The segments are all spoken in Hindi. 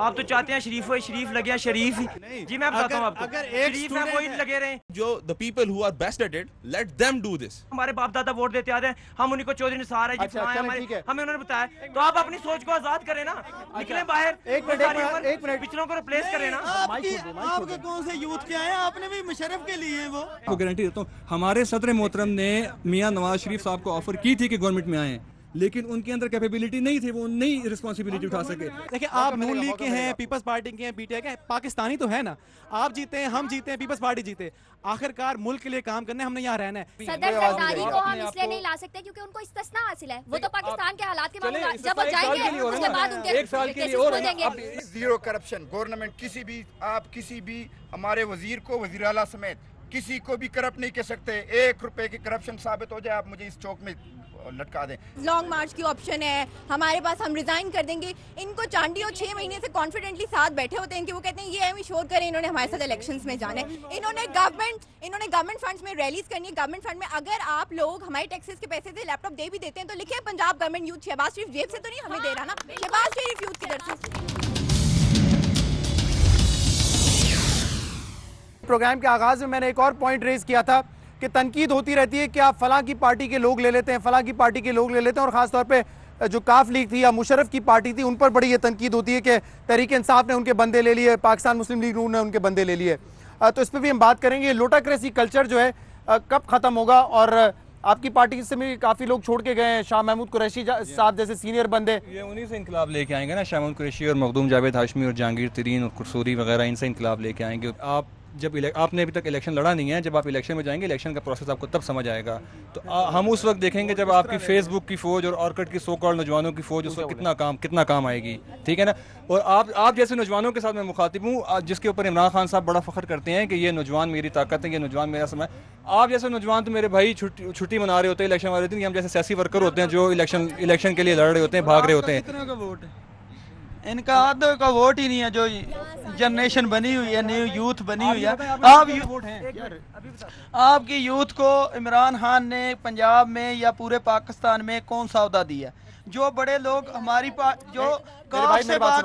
आप तो चाहते हैं शरीफ हो, शरीफ लगे शरीफ ही। जी मैं बताता हूँ आपको, अगर एक शरीफ में वही लगे रहे जो the people who are best at it, let them do this. हमारे बाप दादा वोट देते आते हैं, हम उन्हीं को चौधरी निसार है जी, अच्छा, फलां है चलें, हमारे, ठीक है। हमें उन्होंने बताया। तो आप अपनी सोच को आजाद करें ना, निकले बाहर, एक मिनट पिछलों को रिप्लेस करें ना। आपके कौन से यूथ के आए, आपने भी मुशर्रफ के लिए वो गारंटी देता हूँ, हमारे सदर मोहतरम ने मियां नवाज शरीफ साहब को ऑफर की थी कि गवर्नमेंट में आए, लेकिन उनके अंदर कैपेबिलिटी नहीं थी, वो नई रिस्पॉन्सिबिलिटी उठा सके। देखिए, आप नून लीग के हैं, पीपल्स पार्टी के हैं, बीटीआई के हैं, पाकिस्तानी तो है ना। आप जीते हैं, हम जीते हैं, पीपल्स पार्टी जीते, आखिरकार मुल्क के लिए काम करने, हमने यहाँ रहना है। सदर जरदारी को हम इसलिए नहीं ला सकते क्योंकि उनको इस्तिस्ना हासिल है, वो तो पाकिस्तान के हालात के बाद जब वो जाएंगे उसके बाद उनके केसेस हो जाएंगे। जीरो करप्शन गवर्नमेंट, किसी भी हमारे वजीर को, वजीर आला समेत किसी को भी करप्ट नहीं कह सकते। 1 रुपए की करप्शन साबित हो जाए, आप मुझे इस चौक में लटका दें। लॉन्ग मार्च की ऑप्शन है हमारे पास, हम रिजाइन कर देंगे। इनको चांडी और 6 महीने से कॉन्फिडेंटली साथ बैठे होते हैं कि वो कहते हैं ये हम श्योर करें, इन्होंने हमारे साथ इलेक्शंस में जाना है। इन्होंने गवर्नमेंट फंड्स में रैलीज करनी है। गवर्नमेंट फंड में अगर आप लोग हमारे टैक्सेस के पैसे से लैपटॉप दे भी देते हैं तो लिखे पंजाब गवर्नमेंट यूथ। शहबाज शरीफ जेब से तो नहीं हमें दे रहा ना, शहबाज शरीफ यूथ की तरफ से। प्रोग्राम के आगाज में मैंने एक और पॉइंट रेज किया था कि तनकीद होती रहती है कि आप फलां की पार्टी के लोग ले लेते हैं, फलां की पार्टी के लोग ले लेते हैं, और ख़ास तौर पे जो काफ लीग थी या मुशर्रफ की पार्टी थी उन पर बड़ी ये तनकीद होती है कि तहरीक इंसाफ ने उनके बंदे ले लिए, पाकिस्तान मुस्लिम लीग नून ने उनके बंदे ले लिए। तो इस पर भी हम बात करेंगे। लोटाक्रेसी कल्चर जो है कब ख़त्म होगा, और आपकी पार्टी से भी काफ़ी लोग छोड़ के गए हैं, शाह महमूद कुरैशी साहब जैसे सीनियर बंदे, ये उन्हीं से इनकलाब लेके आएंगे ना, शाह महमूद कुरैशी और मखदूम जावेद हाशमी और जहांगीर तरीन और कुरसूरी वगैरह, इनसे इनकलाब लेके आएंगे। आप जब आपने अभी तक इलेक्शन लड़ा नहीं है, जब आप इलेक्शन में जाएंगे, इलेक्शन का प्रोसेस आपको तब समझ आएगा। तो हम उस वक्त देखेंगे जब आपकी फेसबुक की फौज और ऑर्किड की सो कॉल्ड नौजवानों की फौज उस वक्त कितना काम आएगी, ठीक है ना। और आप जैसे नौजवानों के साथ मैं मुखातिब हूँ, जिसके ऊपर इमरान खान साहब बड़ा फख्र करते हैं कि ये नौजवान मेरी ताकत है, ये नौजवान मेरा समय। आप जैसे नौजवान तो मेरे भाई छुट्टी मना रहे होते हैं इलेक्शन वाले दिन, हम जैसे सियासी वर्कर होते हैं जो इलेक्शन के लिए लड़ रहे होते हैं, भाग रहे होते हैं। इनका आधे का वोट ही नहीं है। जो जनरेशन बनी हुई है, न्यू यूथ बनी हुई है, आपकी यूथ को इमरान खान ने पंजाब में या पूरे पाकिस्तान में कौन सा अहदा दिया? जो बड़े लोग हमारी जो काफ से भाग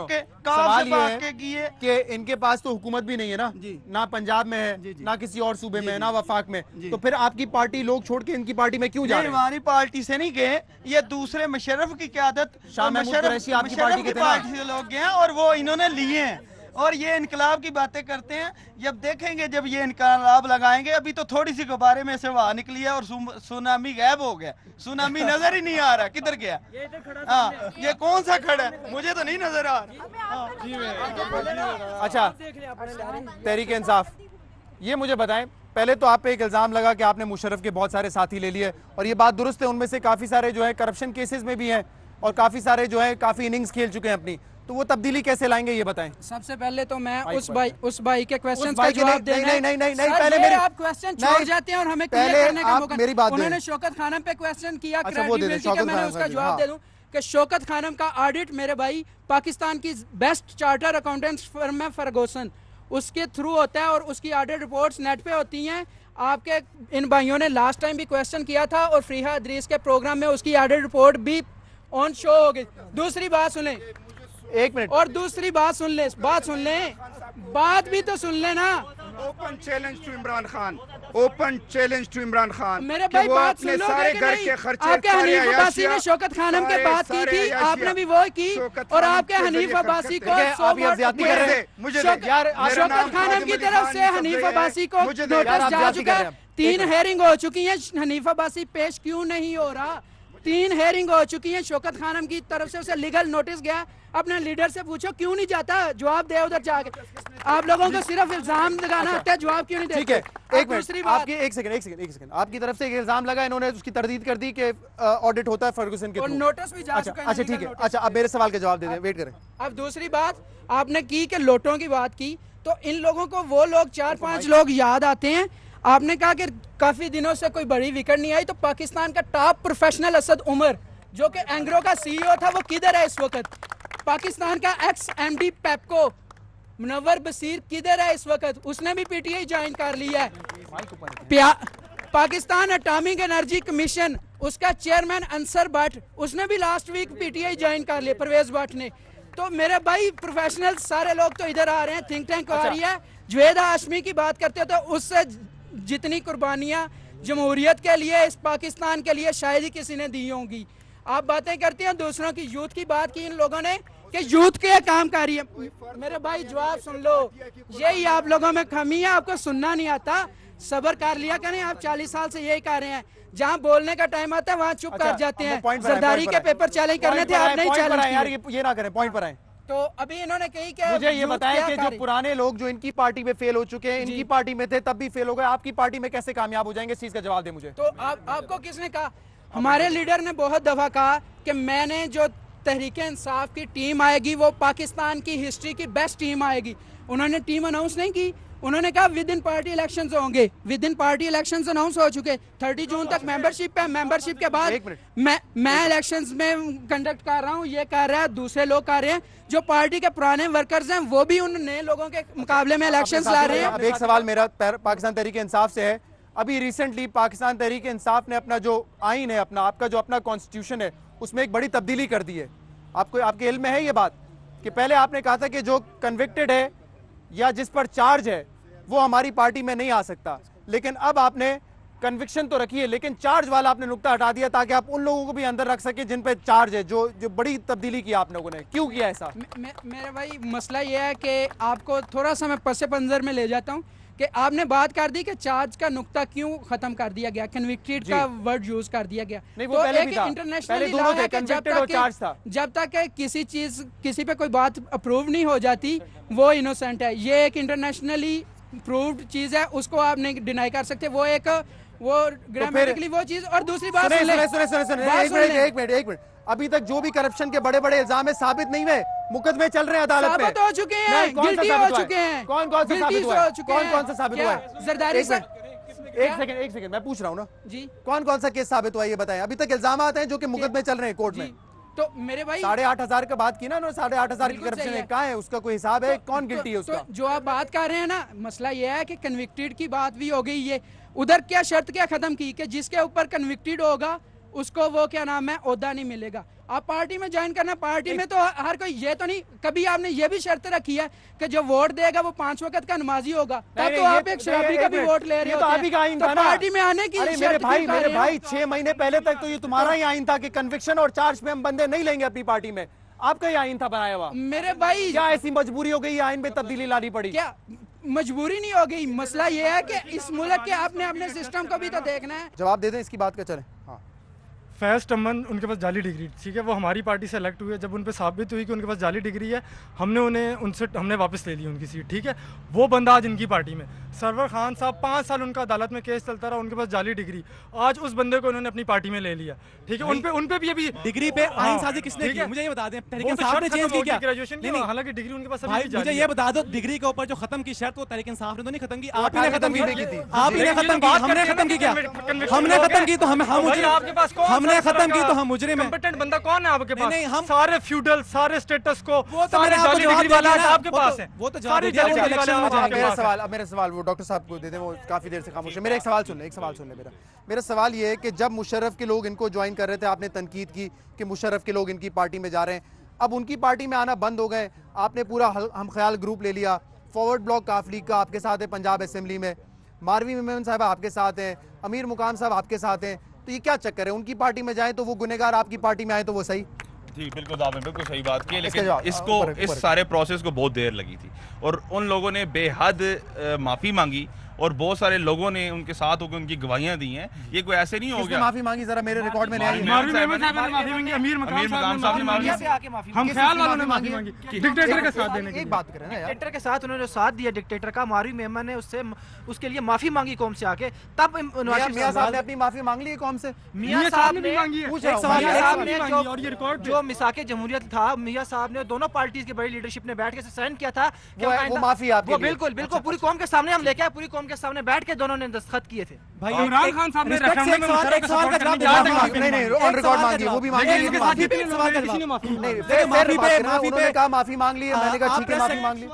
के किए कि इनके पास तो हुकूमत भी नहीं है ना, ना पंजाब में है, ना किसी और सूबे में, ना वफाक में, तो फिर आपकी पार्टी लोग छोड़ के इनकी पार्टी में क्यों जा रहे हैं? हमारी पार्टी से नहीं गए, ये दूसरे मुशर्रफ की क़यादत, शाह महमूद कुरैशी आपकी पार्टी के पार्टी से लोग गए और वो इन्होंने लिए हैं, और ये इनकलाब की बातें करते हैं। जब देखेंगे, जब ये इनकलाब लगाएंगे, अभी तो थोड़ी सी गुब्बारे में से हवा निकली है और सुनामी गायब हो गया, सुनामी नजर ही नहीं आ रहा, किधर गया? हाँ, ये कौन सा खड़ा है, मुझे तो नहीं नजर आ रहा। अच्छा, तहरीक इंसाफ, ये मुझे बताएं, पहले तो आप पे एक इल्ज़ाम लगा कि आपने मुशर्रफ के बहुत सारे साथी ले लिए, और ये बात दुरुस्त है, उनमें से काफ़ी सारे जो है करप्शन केसेस में भी हैं, और काफ़ी सारे जो है काफ़ी इनिंग्स खेल चुके हैं अपनी, तो वो तब्दीली कैसे लाएंगे ये बताएं। सबसे पहले तो मैं उस भाई के क्वेश्चन का जवाब देना है। नहीं पहले मेरे आप क्वेश्चन छोड़ जाते हैं और हमें क्लियर करने का मौका। मेरी बात उन्होंने शौकत खानम पे क्वेश्चन किया, अच्छा वो दे दें, शौकत मैंने उसका जवाब दे दूं कि शौकत खानम का ऑडिट मेरे भाई पाकिस्तान की बेस्ट चार्टर अकाउंटेंट्स फर्म है फर्गूसन, उसके थ्रू होता है और उसकी ऑडिट रिपोर्ट्स नेट पे होती हैं। आपके इन भाइयों ने लास्ट टाइम भी क्वेश्चन किया था और फ्रीहा अदरीस के प्रोग्राम में उसकी ऑडिट रिपोर्ट भी ऑन शो हो गई। दूसरी बात सुने, 1 मिनट, और दूसरी बात सुन ले, बात भी तो सुन लेना। Open challenge to Imran Khan, open challenge to Imran Khan, मेरे भाई बात सुन लो, सारे घर के खर्चे, आपके हनीफ अब्बासी ने शौकत खानम के बात की थी, आपने भी वो की, और आपके हनीफ अब्बासी को शौकत खानम की तरफ से हनीफ अब्बासी को नोटिस जा चुका है। 3 हेयरिंग हो चुकी है, हनीफ अब्बासी पेश क्यों नहीं हो रहा? 3 हेयरिंग हो चुकी है, शौकत खानम की तरफ से उसे लीगल नोटिस गया। अपने लीडर से पूछो क्यों नहीं जाता, जवाब दे उधर जाके। आप लोगों को सिर्फ इल्जाम लगाना आता है, जवाब क्यों नहीं देते? ठीक है, एक मिनट, आपकी एक सेकंड, आपकी तरफ से एक इल्जाम लगा, इन्होंने उसकी तरदीद कर दी कि ऑडिट होता है फर्गूसन के और थ्रू, नोटिस भी जा चुका है। अच्छा ठीक है, अच्छा अब मेरे सवाल का जवाब दे दें, वेट करें। अब दूसरी बात आपने की कि लोटों की बात की, तो इन लोगों को वो लोग 4-5 लोग याद आते हैं। आपने कहा कि काफी दिनों से कोई बड़ी विकेट नहीं आई, तो पाकिस्तान का टॉप प्रोफेशनल असद उमर जो कि एंग्रो का सीईओ था, वो किधर है इस वक्त? पाकिस्तान का x MD PEPCO Munawwar Bashir किधर है इस वक्त? उसने भी पीटीआई ज्वाइन कर लिया है। पाकिस्तान एटॉमिक एनर्जी कमीशन, उसका चेयरमैन अंसर भट्ट, उसने भी लास्ट वीक पीटीआई ज्वाइन कर लिया, परवेज भट्ट ने। तो मेरे भाई प्रोफेशनल सारे लोग तो इधर आ रहे हैं, थिंक टैंक आ रही है। जुवेद हाशमी की बात करते हो तो उससे जितनी कुर्बानियां जमहूरियत के लिए, इस पाकिस्तान के लिए शायद ही किसी ने दी होंगी। आप बातें करते हैं दूसरों की, यूथ की बात की इन लोगों ने कि यूथ के काम कर रही है। मेरे भाई जवाब सुन लो, यही आप लोगों में कमी है, आपको सुनना नहीं आता। सब्र कर लिया करें, आप 40 साल से यही कर रहे हैं, जहाँ बोलने का टाइम आता है वहाँ चुप कर जाते हैं। जरदारी के पेपर चैलेंज करने थे, आप नहीं चैलेंज यार, ये ना करें, पॉइंट पर आए। तो अभी इन्होंने कही कि मुझे ये बताएं कि जो पुराने लोग जो इनकी पार्टी में फेल हो चुके हैं, इनकी पार्टी में थे तब भी फेल हो गए, आपकी पार्टी में कैसे कामयाब हो जाएंगे? इस चीज का जवाब दे मुझे। तो आपको किसने कहा? हमारे लीडर ने बहुत दफा कहा कि मैंने जो तहरीक इंसाफ की टीम आएगी वो पाकिस्तान की हिस्ट्री की बेस्ट टीम आएगी। उन्होंने टीम अनाउंस नहीं की, उन्होंने कहा विद इन पार्टी इलेक्शंस होंगे। With in party elections announce हो चुके, 30 जून तक मेंबरशिप है। मेंबरशिप के बाद मैं इलेक्शंस में कंडक्ट कर रहा हूँ, ये कर रहा है, दूसरे लोग कर रहे हैं। जो पार्टी के पुराने वर्कर्स हैं वो भी उन नए लोगों के मुकाबले में इलेक्शंस ला रहे हैं। अब एक सवाल मेरा पाकिस्तान तहरीक इंसाफ से है। अभी रिसेंटली पाकिस्तान तहरीक इंसाफ ने अपना जो आइन है, आपका जो अपना कॉन्स्टिट्यूशन है, उसमें एक बड़ी तब्दीली कर दी है। आपके इल्म में है ये बात कि पहले आपने कहा था कि जो कन्विक्टेड है या जिस पर चार्ज है वो हमारी पार्टी में नहीं आ सकता, लेकिन अब आपने कन्विक्शन तो रखी है लेकिन चार्ज वाला आपने नुक्ता हटा दिया ताकि आप उन लोगों को भी अंदर रख सके जिन पे चार्ज है। जो बड़ी तब्दीली की आप लोगों ने, क्यों किया ऐसा? मेरे भाई मसला ये है कि आपको थोड़ा सा मैं पसे पंजर में ले जाता हूँ कि आपने बात कर दी कि चार्ज का नुक्ता क्यों खत्म कर दिया गया, कन्विक्टेड का वर्ड यूज कर दिया गया। नहीं, वो पहले भी था, पहले दोनों थे, कन्विक्टेड और चार्ज था। जब तक किसी पे कोई बात अप्रूव नहीं हो जाती वो इनोसेंट है। ये एक इंटरनेशनली प्रूव्ड चीज है, उसको आप नहीं डिनाई कर सकते। वो ग्रामेटिकली वो चीज। और दूसरी बात एक मिनट, अभी तक जो भी करप्शन के बड़े बड़े इल्जाम है साबित नहीं हुए, मुकदमे चल रहे हैं अदालत में, साबित हो चुके हैं, गिल्टी हो चुके हैं। कौन कौन सा साबित हुआ है? कौन सा साबित हुआ है? जरदारी सर, एक सेकंड मैं पूछ रहा हूँ ना जी, कौन सा केस साबित हुआ ये बताएं। अभी तक इल्जाम आते हैं जो कि मुकदमे चल रहे हैं कोर्ट में। तो मेरे भाई 8,500 का बात की ना उन्होंने, 8,500 की करप्शन है, कहाँ है उसका कोई हिसाब है? कौन गिल्टी है उसका? जो आप बात कर रहे हैं ना, मसला ये है कि कन्विक्टेड की बात भी हो गई है। उधर क्या शर्त क्या खत्म की कि जिसके ऊपर कन्विक्टेड होगा उसको वो क्या नाम है ओहदा नहीं मिलेगा। आप पार्टी में ज्वाइन करना, पार्टी में तो हर कोई ये तो नहीं, कभी आपने ये भी शर्त रखी है कि जो वोट देगा वो 5 वक्त का नमाजी होगा, तब तो आप एक शराबी का भी वोट ले रहे होते हैं। तो पार्टी में आने की मेरे भाई 6 महीने पहले तक तो ये तुम्हारा ही आइन था कि कन्विक्शन और चार्ज पे हम बंदे नहीं लेंगे अपनी पार्टी में। आपका ही आइन था बनाया हुआ। मेरे भाई क्या ऐसी मजबूरी हो गई आइन में तब्दीली लानी पड़ी? क्या मजबूरी नहीं हो गई? मसला ये है कि इस मुल्क के आपने अपने सिस्टम को भी तो देखना है। जवाब दे दें इसकी बात का। चले हाँ, फैज़ अमन उनके पास जाली डिग्री, ठीक है, वो हमारी पार्टी से इलेक्ट हुए। जब उन पे साबित हुई कि उनके पास जाली डिग्री है, हमने वापस ले ली उनकी सीट, ठीक है। वो बंदा आज इनकी पार्टी में, सरवर खान साहब 5 साल उनका अदालत में केस चलता रहा, उनके पास जाली डिग्री, आज उस बंदे को उन्होंने अपनी पार्टी में ले लिया, ठीक है। उन पे भी अभी डिग्री पे आइनसाजी किसने की? मुझे ये बता दें, तहरीक इंसाफ ने चेंज किया ग्रेजुएशन की, हालांकि डिग्री उनके पास अभी मुझे ये बता दो, डिग्री के ऊपर जो खत्म की शर्त वो तहरीक इंसाफ ने तो नहीं खत्म की, आप ही ने खत्म की थी। आप ही ने खत्म की, हमने खत्म की क्या? हमने खत्म की तो हमने खत्म की तो हम मुजरिम हैं। कंपेटेंट बंदा कौन है आपके पास? नहीं, हम सारे फ्यूडल, सारे स्टेटस को, वो तो मेरे आपको जवाब वाला आपके पास है। वो तो जवाब मेरा सवाल वो डॉक्टर साहब को दे दें, वो काफी देर से खामोश है। मेरा एक सवाल सुन ले। मेरा सवाल ये है कि जब मुशर्रफ के लोग इनको ज्वाइन कर रहे थे, आपने तनकीद की कि मुशर्रफ के लोग इनकी पार्टी में जा रहे हैं, अब उनकी पार्टी में आना बंद हो गए, आपने पूरा हम ख्याल ग्रुप ले लिया, फॉरवर्ड ब्लॉक काफ लीग का आपके साथ है पंजाब असेंबली में, मारवी मेमन साहब आपके साथ हैं, अमीर मुकाम साहब आपके साथ हैं, तो ये क्या चक्कर है? उनकी पार्टी में जाए तो वो गुनहगार, आपकी पार्टी में आए तो वो सही? जी बिल्कुल, आपने बिल्कुल सही बात की, लेकिन इसको इस सारे प्रोसेस को बहुत देर लगी थी और उन लोगों ने बेहद माफ़ी मांगी और बहुत सारे लोगों ने उनके साथ होकर उनकी गवाहियां दी हैं। ये कोई ऐसे नहीं हो गया। माफी मांगी जरा मेरे रिकॉर्ड में नहीं आई। अमीर मकाम साहब ने मांगी, हम ख्याल वालों ने माफी मांगी डिक्टेटर के साथ देने की। एक बात करें ना यार, डिक्टेटर के साथ उन्होंने जो साथ दिया डिक्टेटर का, मारवी मेमन ने उसके लिए माफी मांगी कौम से आके, तब मियां साहब ने अपनी माफी मांग ली है कौम से। मियां साहब ने जो मिसाके जमहूरियत था, मियां साहब ने दोनों पार्टीज की बड़ी लीडरशिप ने बैठ के साइन किया था वो माफी आपके, बिल्कुल पूरी कौम के सामने हम लेके आए, पूरी कौम के सामने बैठ के दोनों ने दस्तखत किए थे। भाई इमरान खान साहब ने एक सवाल का जवाब नहीं ऑन रिकॉर्ड मांगी, वो भी मांगी, उन्होंने कहा माफी मांग ली है, मैंने कहा ठीक है माफी मांग ली।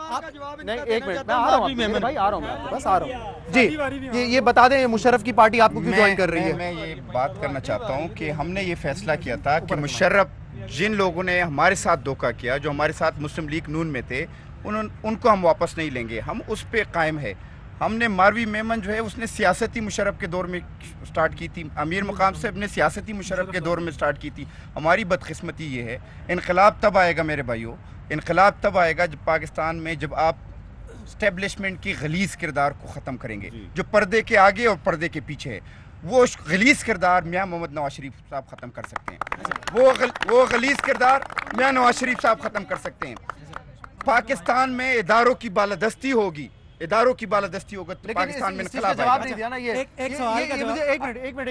नहीं एक मिनट, मैं आ रहा हूँ भाई, आ रहा हूँ, बस आ रहा हूँ जी। ये बता दें मुशर्रफ की पार्टी आपको क्यों ज्वाइन कर रही है? मैं ये बात करना चाहता हूँ कि हमने ये फैसला किया था कि मुशर्रफ जिन लोगों ने हमारे साथ धोखा किया, जो हमारे साथ मुस्लिम लीग नून में थे, उनको हम वापस नहीं लेंगे। हम उस पे कायम है। हमने मारवी मेमन जो है उसने सियासती मुशर्रफ के दौर में स्टार्ट की थी, अमीर मकाम से अपने सियासती मुशर्रफ के दौर में स्टार्ट की थी। हमारी बदकिस्मती ये है, इनकलाब तब आएगा मेरे भाइयों, इनकलाब तब आएगा जब पाकिस्तान में जब आप इस्टेब्लिशमेंट की गलीज़ किरदार को ख़त्म करेंगे, जो पर्दे के आगे और पर्दे के पीछे है। वो गलीज़ किरदार मियाँ मोहम्मद नवाज शरीफ साहब ख़त्म कर सकते हैं। वो गलीज़ किरदार मियाँ नवाज शरीफ साहब ख़त्म कर सकते हैं। पाकिस्तान में इदारों की बालादस्ती होगी, इदारों की बालादस्ती होगा तो पाकिस्तान में जवाब नहीं दिया ना। ये एक सवाल का जवाब, एक मिनट,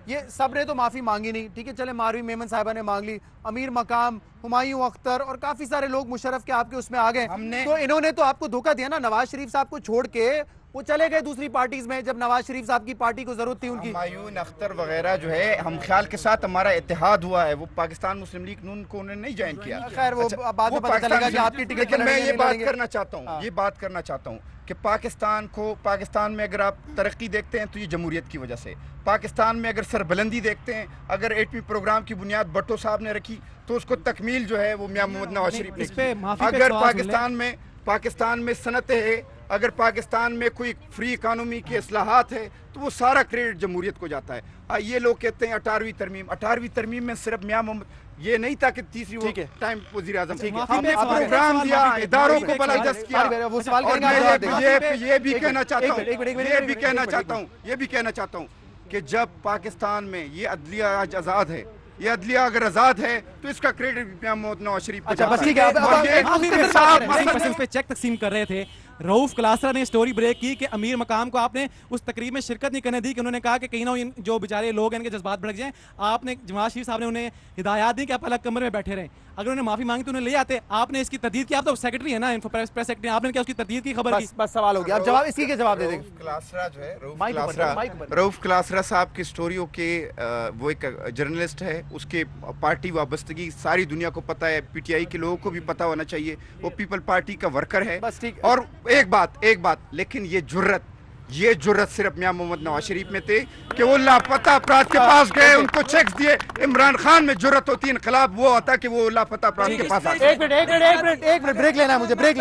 ये सब ने तो माफी मांगी नहीं, ठीक है, चले मारवी मेमन साहिबा ने मांग ली, अमीर मकाम, हुमायूं अख्तर और काफी सारे लोग मुशर्रफ के आपके उसमें आ गए। तो इन्होंने तो आपको धोखा दिया ना, नवाज शरीफ साहब को छोड़ के वो चले गए दूसरी पार्टीज में जब नवाज शरीफ साहब की पार्टी को जरूरत थी उनकी। हुमायूं अख्तर वगैरह जो है, हम ख्याल के साथ हमारा इत्तेहाद हुआ है, वो पाकिस्तान मुस्लिम लीग नून को उन्होंने नहीं ज्वाइन किया। खैर वो बाद में पता चलेगा कि आपकी टिकट। लेकिन मैं ये बात करना चाहता हूँ कि पाकिस्तान में अगर आप तरक्की देखते हैं तो ये जमहूरियत की वजह से। पाकिस्तान में अगर सरबलंदी देखते हैं, अगर 8वीं प्रोग्राम की बुनियाद भट्टो साहब ने रखी तो उसको तकमील जो है वो मियां मोहम्मद नवाज शरीफ ने। अगर पाकिस्तान में सनतें है, अगर पाकिस्तान में कोई फ्री इकानमी की इस्लाहात है तो वो सारा क्रेडिट जमहूरियत को जाता है। ये लोग कहते हैं 18वीं तरमीम में सिर्फ मियां मोहम्मद, ये नहीं था कि तीसरी वो टाइम वज़ीर आज़म हमने प्रोग्राम दिया, इदारों को बलादस्त किया। ये भी कहना चाहता हूँ कि जब पाकिस्तान में ये अदलिया आज आज़ाद है, ये अदलिया अगर आजाद है तो इसका क्रेडिट मोहम्मद नवाज शरीफ को जाता है। पे चेक तकसीम कर रहे थे, रऊफ क्लासरा ने स्टोरी ब्रेक की कि अमीर मकाम को आपने उस तकरीब में शिरकत नहीं करने दी कि उन्होंने कहा कि कहीं ना जो बेचारे लोग हैं इनके जज्बात भड़क जाएं। आपने जमात शरीफ साहब ने उन्हें हिदायत दी कि आप अलग कमरे में बैठे रहें। अगर उन्हें माफी मांगी तो उन्हें ले आते। आपने इसकी तरदीद की, आप तो सेक्रेटरी है ना, इन्फो प्रेस सेक्रेटरी, आपने क्या उसकी तरदीद की खबर की? बस सवाल हो गया, अब जवाब इसी के जवाब दे देंगे। क्लासरा जो है, रऊफ क्लासरा साहब की स्टोरियों के वो एक जर्नलिस्ट है, उसके पार्टी वाबस्तगी सारी दुनिया को पता है, पीटीआई के लोगों को भी पता होना चाहिए, वो पीपल पार्टी का वर्कर है। और एक बात, लेकिन ये जुर्रत सिर्फ मियां मोहम्मद नवाज शरीफ में थे कि वो लापता अफराद के पास गए, उनको चेक्स दिए। इमरान खान में जुर्रत होती, इनकलाब वो होता कि वो लापता अफराद के पास आते। एक मिनट ब्रेक लेना है, मुझे ब्रेक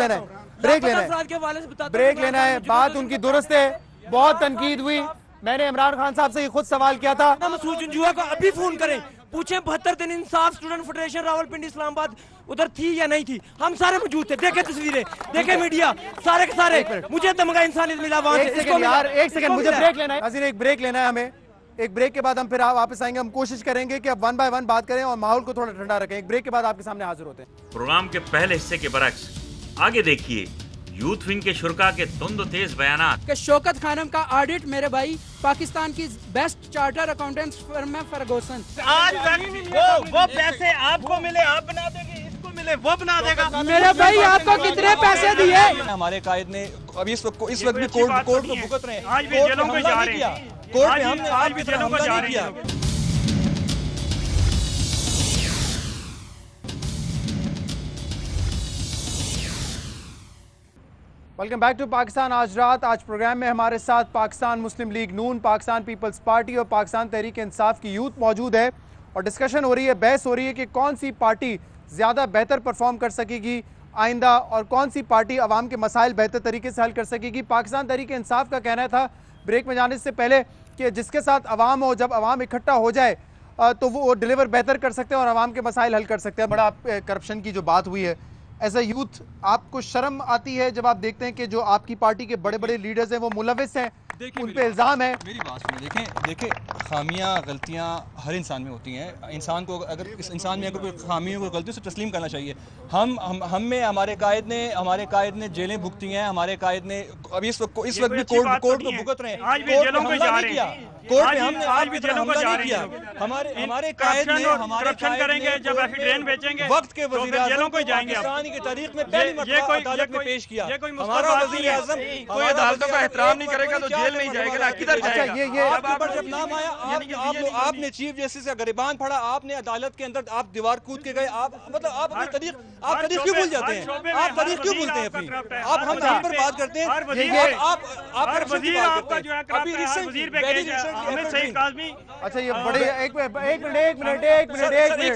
लेना है। बात उनकी दुरुस्त है, बहुत तनकीद हुई। मैंने इमरान खान साहब से खुद सवाल किया था, मसूद जंजुआ को अभी फोन करें, पूछें 72 दिन इंसाफ स्टूडेंट फेडरेशन रावलपिंडी इस्लामाबाद उधर थी या नहीं थी। हम सारे मौजूद थे, देखे तस्वीरें, देखे मीडिया, सारे के सारे। मुझे दमगा इंसानियत मिला वहां से। एक सेकंड मुझे ब्रेक लेना है, एक ब्रेक लेना है हमें। एक ब्रेक के बाद हम फिर वापस आएंगे। हम कोशिश करेंगे कि अब 1 बाय 1 बात करें और माहौल को थोड़ा ठंडा रखें। एक ब्रेक के बाद आपके सामने हाजिर होते हैं। प्रोग्राम के पहले हिस्से के बरक्स आगे देखिए यूथ विंग के शुरका के तुंद तेज बयानात। शौकत खानम का ऑडिट मेरे भाई पाकिस्तान की बेस्ट चार्टर अकाउंटेंट्स फर्म है फर्गूसन। आज वो पैसे आपको मिले, आप बना देंगे, इसको मिले वो बना देगा। मेरे भाई आपको कितने पैसे दिए? हमारे कायद ने अभी इस वक्त भी कोर्ट को भुगत रहे हैं। आज भी जेलों में जा रहे हैं, कोर्ट में हमने आज भी जेलों में जा रहे हैं। वेलकम बैक टू पाकिस्तान आज रात। आज प्रोग्राम में हमारे साथ पाकिस्तान मुस्लिम लीग नून, पाकिस्तान पीपल्स पार्टी और पाकिस्तान तहरीक इंसाफ की यूथ मौजूद है और डिस्कशन हो रही है, बहस हो रही है कि कौन सी पार्टी ज़्यादा बेहतर परफॉर्म कर सकेगी आइंदा और कौन सी पार्टी अवाम के मसाइल बेहतर तरीके से हल कर सकेगी। पाकिस्तान तहरीक इंसाफ का कहना था ब्रेक में जाने से पहले कि जिसके साथ अवाम हो, जब अवाम इकट्ठा हो जाए तो वो डिलीवर बेहतर कर सकते हैं और अवाम के मसाइल हल कर सकते हैं। बड़ा करप्शन की जो बात हुई है, एज ए यूथ आपको शर्म आती है जब आप देखते हैं कि जो आपकी पार्टी के बड़े बड़े लीडर्स हैं वो मुलविस हैं, उन पे इल्ज़ाम है? मेरी बात सुनिए, देखें खामियां गलतियां हर इंसान में होती हैं। इंसान को अगर इस इंसान में अगर कोई खामी हो, कोई गलती, उसे तस्लीम करना चाहिए। हम में हमारे कायद ने जेलें भुगती हैं, हमारे कायद ने अभी इस वक्त भी कोर्ट को भुगत रहे हैं। आज भी जेलों में जा रहे हैं, कोर्ट में हमने आज भी जेलों में नहीं किया। हमारे कायद ने करप्शन करेंगे, जब ट्रेन बेचेंगे वक्त के वज़ीर जेलों को जाएंगे। पाकिस्तान की तारीख में पहली मर्तबा अदालत में पेश किया। हमारा वज़ीर आज़म कोई अदालतों का एहतराम नहीं करेगा तो जेल नहीं जाएगा, किधर जाएगा? ये जब नाम आया आपने चीफ जस्टिस का गिरबान पढ़ा, आपने अदालत के अंदर आप दीवार कूद के गए। आप मतलब आप अपनी तारीख क्यों भूल जाते हैं? आप तारीख क्यों भूलते हैं अपनी? आप हम पर बात करते हैं। आप अभी रिसेंटली अमित सईद काज़मी। अच्छा ये बड़े एक मिनट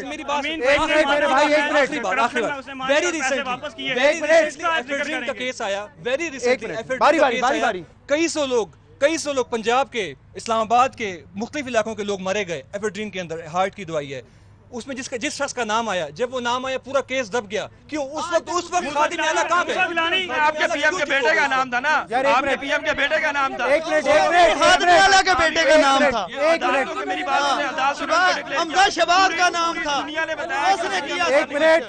मेरी बात मेरे भाई एक मिनट वेरी रिसेंटली का केस आया, वेरी रिसेंटली बारी कई सौ लोग पंजाब के, इस्लामाबाद के मुख्तलिफ इलाकों के लोग मरे गए एफेड्रीन के अंदर। हार्ट की दवाई है उसमें, जिस शख्स का नाम आया, जब वो नाम आया पूरा केस दब गया। क्यों? उस वक्त खादिम आला कहां पे? आपके पीएम के बेटे का नाम था ना, आपके पीएम के बेटे का नाम था। एक मिनट खादिम आला के बेटे का नाम था। एक मिनट मेरी बात, हमजा शबाब का नाम था, उसने किया। एक मिनट।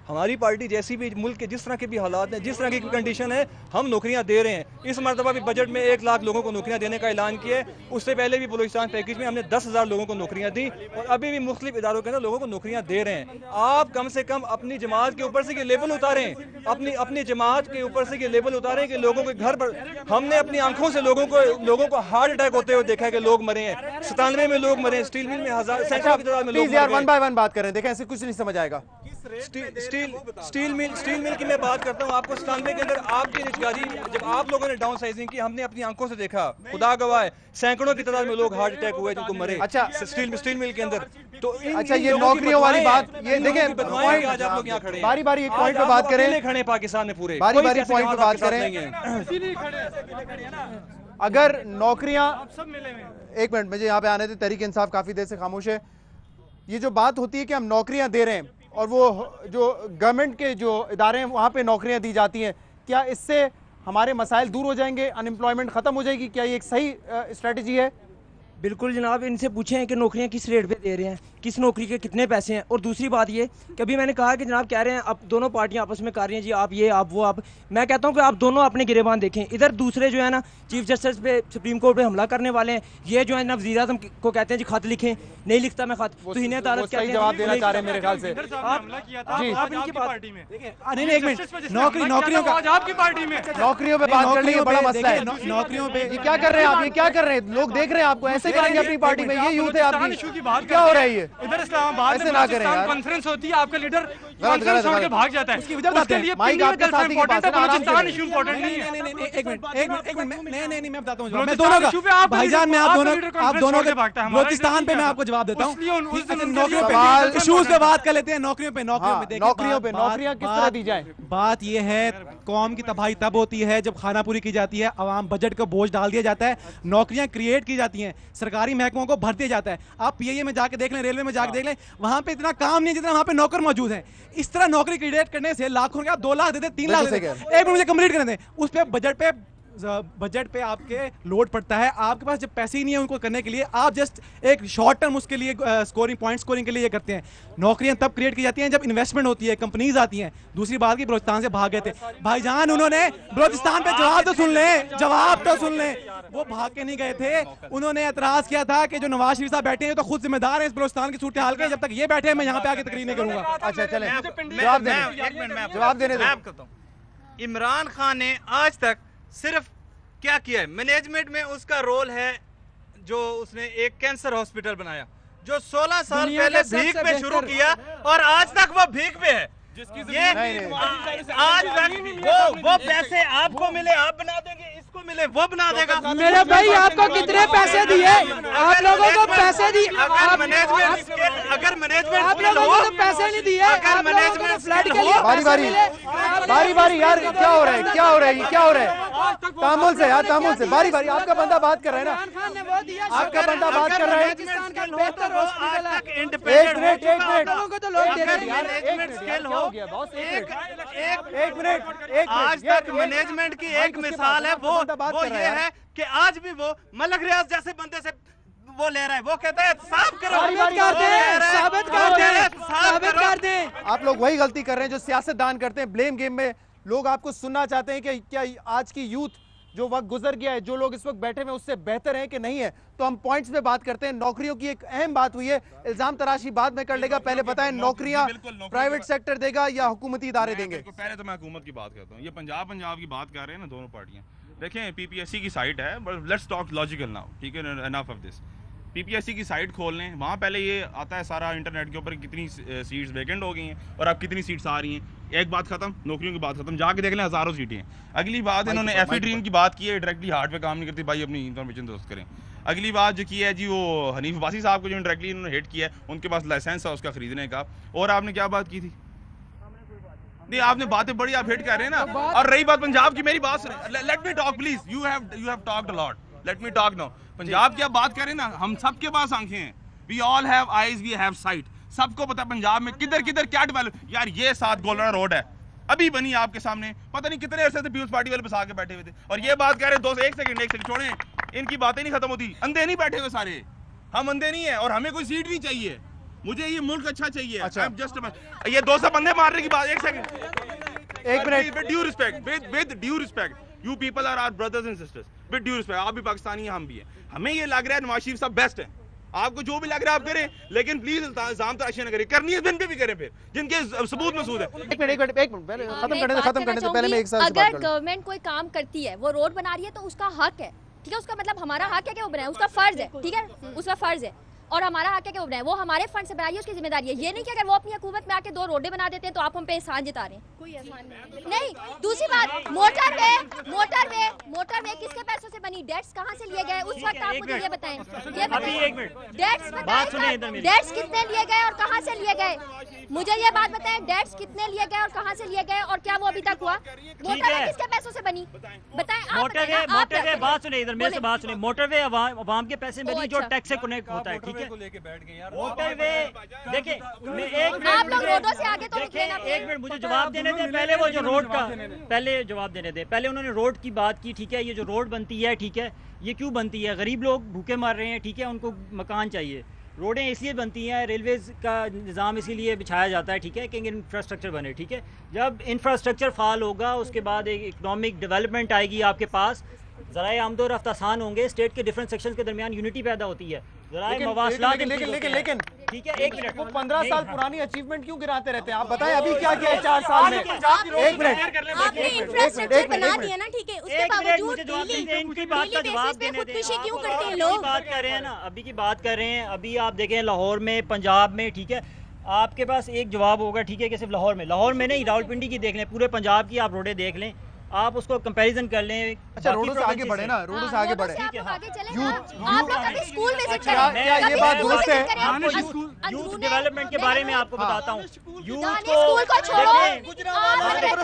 हमारी पार्टी जैसी भी मुल्क के जिस तरह के भी हालात हैं, जिस तरह की कंडीशन है, हम नौकरियां दे रहे हैं। इस मरतबा भी बजट में 1 लाख लोगों को नौकरियां देने का ऐलान किया है। उससे पहले भी बलूचिस्तान पैकेज में हमने 10,000 लोगों को नौकरियां दी और अभी भी मुख्तलिफ इदारों के अंदर लोगों को नौकरियां दे रहे हैं। आप कम से कम अपनी जमात के ऊपर से ये लेबल उतारें, अपनी जमात के ऊपर से ये लेबल उतारें कि लोगों के घर पर, हमने अपनी आंखों से लोगों को हार्ट अटैक होते हुए देखा है कि लोग मरे हैं। 97 में लोग मरे हैं, स्टील मिल में सैकड़ों की तादाद में लोग मरे। वन बाय वन बात करें, देखें ऐसे कुछ नहीं समझ आएगा। स्टील मिल की मैं बात करता हूँ। आपको 97 के अंदर आपकी निजगारी, जब आप लोगों ने डाउन साइजिंग की, हमने अपनी आंखों से देखा, खुदा गवाह है, सैकड़ों की तादाद में लोग हार्ट अटैक हुए जिनको मरे। अच्छा स्टील मिल के अंदर। तो अच्छा ये नौकरियों वाली बात, ये देखें आज आप लोग यहाँ खड़े हैं, बारी बारी एक पॉइंट पे बात करें, खड़े पाकिस्तान में पूरे बारी बारी पॉइंट पे बात करें। अगर नौकरियां, एक मिनट मुझे यहाँ पे आने दे, तहरीक इंसाफ काफी देर से खामोश है। ये जो बात होती है कि हम नौकरियां दे रहे हैं और वो जो गवर्नमेंट के जो इदारे हैं वहाँ पे नौकरियां दी जाती हैं, क्या इससे हमारे मसाइल दूर हो जाएंगे, अनएम्प्लॉयमेंट खत्म हो जाएगी? क्या ये एक सही स्ट्रेटजी है? बिल्कुल जनाब, इनसे पूछें कि नौकरियां किस रेट पे दे रहे हैं, किस नौकरी के कितने पैसे हैं। और दूसरी बात ये कि अभी मैंने कहा कि जनाब कह रहे हैं अब दोनों पार्टियां आपस में कर रही हैं जी, आप ये आप वो आप। मैं कहता हूं कि आप दोनों अपने गिरेबान देखें। इधर दूसरे जो है ना चीफ जस्टिस पे, सुप्रीम कोर्ट पे हमला करने वाले हैं। ये जो है ना वज़ीर आज़म को कहते हैं जी खत लिखें, नहीं लिखता मैं खत, तो इन्हें अदालत कहते हैं। जवाब देना चाह रहे हैं मेरे ख्याल से। आप इनकी पार्टी में नहीं एक मिनट, नौकरियों का आपकी पार्टी में नौकरियों पे बात करने का बड़ा मसला है। नौकरियों पे ये क्या कर रहे हैं आप? ये क्या कर रहे हैं? लोग देख रहे हैं आपको, ऐसे करेंगे अपनी पार्टी में? ये यूथ है आपकी, क्या हो रहा है ये? इधर इस्लामाबाद ऐसे ना करें यार। कॉन्फ्रेंस होती है, आपका लीडर कॉन्फ्रेंस छोड़ के भाग जाता है। उसकी वजह बताते हैं। माइक आपके साथ ही इम्पोर्टेंट है, आराम से बलूचिस्तान इशू इम्पोर्टेंट नहीं है। एक मिनट नहीं मैं बताता हूँ। मैं दोनों का भाईजान, मैं आप दोनों के बलूचिस्तान पे मैं आपको जवाब देता हूँ। नौकरियों पे इशूज पे बात कर लेते हैं। नौकरियों पे नौकरियां किस तरह दी जाए? बात ये है, कौम की तबाही तब होती है जब खानापूरी की जाती है, आवाम बजट का बोझ डाल दिया जाता है, नौकरियां क्रिएट की जाती हैं, सरकारी महकमों को भर दिया जाता है। आप पीआईए में जाके देख लें, रेलवे में जाके देख लें, वहां पे इतना काम नहीं जितना वहां पे नौकर मौजूद हैं। इस तरह नौकरी क्रिएट करने से लाखों का 2 लाख देते, 3 लाख देते, एक मुझे कंप्लीट करने दें। उस पे बजट पे आपके लोड पड़ता है। आपके पास जब पैसे ही नहीं है उनको करने के लिए, आप जस्ट एक शॉर्ट टर्म उसके लिए स्कोरिंग के लिए ये करते हैं। नौकरियां तब क्रिएट की जाती हैं जब इन्वेस्टमेंट होती है, कंपनीज आती हैं। दूसरी बात की बलूचिस्तान से भाग गए थे भाईजान, उन्होंने बलूचिस्तान पे जवाब तो सुन लें, वो भाग के नहीं गए थे। उन्होंने एतराज किया था कि जो नवाज शरीफ साहब बैठे हैं तो खुद जिम्मेदार हैं इस बलूचिस्तान की सूरत हाल के, जब तक ये बैठे हैं मैं यहाँ पे आके तकरीर नहीं करूंगा। अच्छा चलें, जवाब देने दो। इमरान खान ने आज तक सिर्फ क्या किया है? मैनेजमेंट में उसका रोल है, जो उसने एक कैंसर हॉस्पिटल बनाया जो 16 साल पहले भीख पे शुरू किया और आज तक वो भीख पे है। ये आज तक वो पैसे आपको मिले आप बना देंगे, इसको मिले वो बना देगा। मेरे भाई आपको कितने पैसे दिए? आप लोगों को पैसे दिए? अगर मैनेजमेंट आप लोगों को तो पैसे नहीं दिए, अगर मैनेजमेंट फ्लड के लिए बारी यार क्या हो रहा है? तामुल से यार, तामुल से बारी आपका बंदा बात कर रहा है ना, आपका बंदा बात कर रहा है। एक मिनट आज तक मैनेजमेंट की एक मिसाल है, वो ये है कि आज भी वो मलक रियाज जैसे बंदे से वो ले रहा है, वो कहता है साफ करो, साबित कर दे। आप लोग वही गलती कर रहे हैं जो सियासतदान करते हैं, ब्लेम गेम में। लोग आपको सुनना चाहते हैं कि क्या आज की यूथ जो वक्त गुजर गया है, जो लोग इस वक्त बैठे हुए उससे बेहतर है कि नहीं है। तो हम पॉइंट्स पे बात करते हैं। नौकरियों की एक अहम बात हुई है, इल्जाम तराशी बाद में कर लेगा, पहले बताएं नौकरियां प्राइवेट सेक्टर देगा या हुकूमती इदारे देंगे? पहले तो मैं हुकूमत की बात करता हूँ। ये पंजाब की बात कर रहे हैं ना दोनों पार्टियां। देखें पीपीएससी की साइट है, but let's talk logical now, ठीक है, एनफ ऑफ दिस। पीपीएससी की साइट खोल लें, वहाँ पहले ये आता है सारा इंटरनेट के ऊपर कितनी सीट्स वैकेंट हो गई हैं और अब कितनी सीट्स आ रही हैं। एक बात खत्म, नौकरियों की बात खत्म, जाके देख लें हज़ारों सीटें हैं। अगली बात इन्होंने एफिड्रीन की बात की है, डायरेक्टली हार्ट पे काम नहीं करती, भाई अपनी इन्फॉर्मेशन दोस्त करें। अगली बात जो की है जी, वो हनीफ अब्बासी साहब को जो डायरेक्टली इन्होंने हिट किया है, उनके पास लाइसेंस है उसका खरीदने का। और आपने क्या बात की थी? नहीं, आपने बातें बड़ी आप हिट कर रहे हैं ना। और रही बात पंजाब की, मेरी बात सुने, let me talk please, you have talked a lot, let me talk now. Punjab की आप बात करें ना, हम सबके पास आंखें हैं, we all have eyes, we have sight. सबको पता पंजाब में किधर किधर क्या डेवलप, यार ये 7 गोलरा रोड है अभी बनी आपके सामने, पता नहीं कितने अरसे से पीयूष पार्टी वाले बसा के बैठे हुए थे, और ये बात कह रहे हैं 2 से 1 सेकंड छोड़े, इनकी बातें नहीं खत्म होती। अंधे नहीं बैठे हुए सारे, हम अंधे नहीं है, और हमें कोई सीट नहीं चाहिए, मुझे ये मुल्क अच्छा चाहिए। अच्छा। जस्ट ये 200 बंदे मारने की बात, 1 second, 1 minute, with due respect, you people are our brothers and sisters, with due respect, आप भी पाकिस्तानी हैं, हम भी हैं। हमें ये लग रहा है नवाज शरीफ साहब बेस्ट है, आपको जो भी लग रहा है आप करें, लेकिन प्लीज इल्जाम तराशी न करें, करनी है दिन पे भी करें, फिर जिनके सबूत मसूद है। एक मिनट पहले खत्म करने से पहले मैं एक सवाल अगर गवर्नमेंट कोई काम करती है, वो रोड बना रही है, तो उसका हक है, ठीक है, उसका मतलब हमारा हक है कि वो बनाए, उसका फर्ज है, ठीक है, उसका फर्ज है, और हमारा हक है कि वो बनाए, वो हमारे फंड से बनाइए, उसकी जिम्मेदारी है। ये नहीं कि अगर वो अपनी हुकूमत में आके 2 रोडें बना देते हैं तो आप हम पे एहसान जता रहे हैं, कोई एहसान नहीं। दूसरी बात, मोटरवे किसके पैसों से बनी, डेट्स कहाँ से लिए गए, उस वक्त आप मुझे ये बताएं, डेट्स कितने लिए गए और कहाँ से लिए गए, मुझे ये बात बताएं, डेट्स कितने लिए गए और कहाँ से लिए गए, और क्या वो अभी तक हुआ? मोटरवे किसके पैसों से बनी, बताएं। मोटरवे बात सुने, इधर मेरे से बात सुने, मोटरवे अवाम के पैसे में जो टैक्स से कनेक्ट होता है, ठीक है, लेके बैठ गए यार। मोटरवे देखिए, आप लोग रोडों से आगे तो देखिए, 1 मिनट मुझे जवाब देने दे, पहले वो जो रोड का पहले जवाब देने दे, पहले उन्होंने रोड की बात की, ठीक है, ये जो रोड बनती है, ठीक है, ये क्यों बनती है? गरीब लोग भूखे मर रहे हैं, ठीक है, उनको मकान चाहिए, रोडें इसलिए बनती हैं, रेलवेज का निज़ाम इसीलिए बिछाया जाता है, ठीक है, कि इंफ्रास्ट्रक्चर बने, ठीक है। जब इंफ्रास्ट्रक्चर फाल होगा, उसके बाद एक इकोनॉमिक डेवलपमेंट आएगी आपके पास, ज़राए आमदो रफ्त आसान होंगे, स्टेट के डिफरेंट सेक्शंस के दरमियान यूनिटी पैदा होती है, लेकिन ठीक है, 1 मिनट, वो 15 साल पुरानी अचीवमेंट क्यों गिराते रहते हैं? आप बताएं अभी क्या किया है 4 साल में? 1 मिनट, आपने इंफ्रास्ट्रक्चर बना दिया ना, ठीक है, उसके बावजूद इनकी बात का जवाब देने दें, क्यों करते हैं लोग? बात कर रहे हैं ना, अभी की बात कर रहे हैं, अभी आप देखें लाहौर में, पंजाब में, ठीक है, आपके पास एक जवाब होगा, ठीक है, कि सिर्फ लाहौर में नहीं, रावलपिंडी की देख लें, पूरे पंजाब की आप रोडें देख लें, आप उसको कंपैरिजन कर लें। अच्छा, रोडों से आगे बढ़े ना, रोडों से आगे बढ़े, आप लोग कभी स्कूल विजिट क्या ये बात दुरुस्त है? यूथ डेवलपमेंट के बारे में आपको बताता हूँ, यूथ को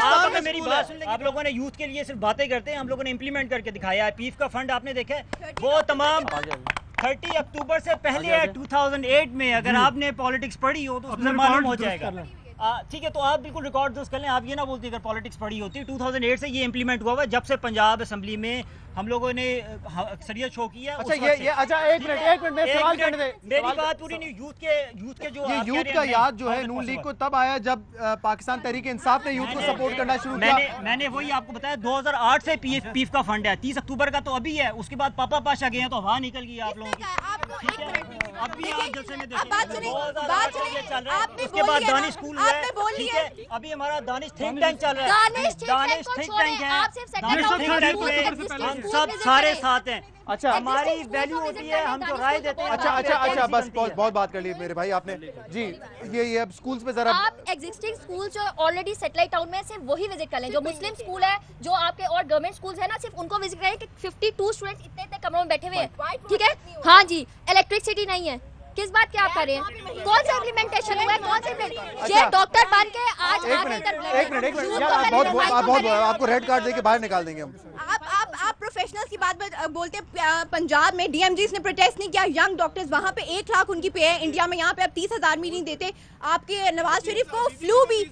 आप मेरी बात सुन लें, आप लोगों ने यूथ के लिए सिर्फ बातें करते हैं, हम लोगों ने इम्प्लीमेंट करके दिखाया है। पीफ का फंड आपने देखा है, वो तमाम 30 अक्टूबर से पहले है 2008 में, अगर आपने पॉलिटिक्स पढ़ी हो तो उसमें मालूम हो जाएगा, ठीक है, तो आप बिल्कुल रिकॉर्ड दुरुस्त कर लें, आप ये ना बोलते अगर पॉलिटिक्स पढ़ी होती। 2008 से ये इंप्लीमेंट हुआ हुआ, जब से पंजाब असेंबली में हम लोगों ने अक्सरियत शो की है। अच्छा ये अच्छा, एक मिनट मैं सवाल करने दे, मेरी बात पूरी नहीं, यूथ के जो ये यूथ का याद जो है नून लीग को तब आया जब पाकिस्तान तहरीक इंसाफ ने यूथ को सपोर्ट करना शुरू किया। मैंने वही आपको बताया, 2008 से पीफ का फंड है, 30 अक्टूबर का तो अभी है, उसके बाद पापा पाशा गए हैं तो हवा निकल गई आप लोगों की, अभी आप जलसे में देखें, उसके बाद दानिश स्कूल है, ठीक है, अभी हमारा दानिश थिंक टैंक चल रहा है, दानिश थिंक टैंक है, सब सारे साथ हैं। अच्छा, हमारी वैल्यू होती है, हम जो राय देते हैं। अच्छा, बस बहुत बात कर ली मेरे भाई आपने जी। ये अब स्कूल्स पे जरा आप एग्जिस्टिंग स्कूल जो ऑलरेडी सेटेलाइट टाउन में, सिर्फ वही विजिट कर लें, जो मुस्लिम स्कूल है, जो आपके और गवर्नमेंट स्कूल्स है ना, सिर्फ उनको विजिट करें कि 52 स्टूडेंट्स इतने कमरों में बैठे हुए हैं, ठीक है, हाँ जी, इलेक्ट्रिसिटी नहीं है, किस बात की आप कर रहे हैं? कौन सा इम्प्लीमेंटेशन हुआ है? कौन सा ये डॉक्टर बन के आज एक मिनट यार, बहुत आपको रेड कार्ड देके बाहर निकाल देंगे हम। आप प्रोफेशनल्स की बात बोलते हैं। पंजाब में डीएमजीस ने प्रोटेस्ट नहीं किया, यंग डॉक्टर्स वहाँ पे 1 लाख उनकी पे है, इंडिया में यहाँ पे अब 30,000 भी नहीं देते। आपके नवाज शरीफ को फ्लू भी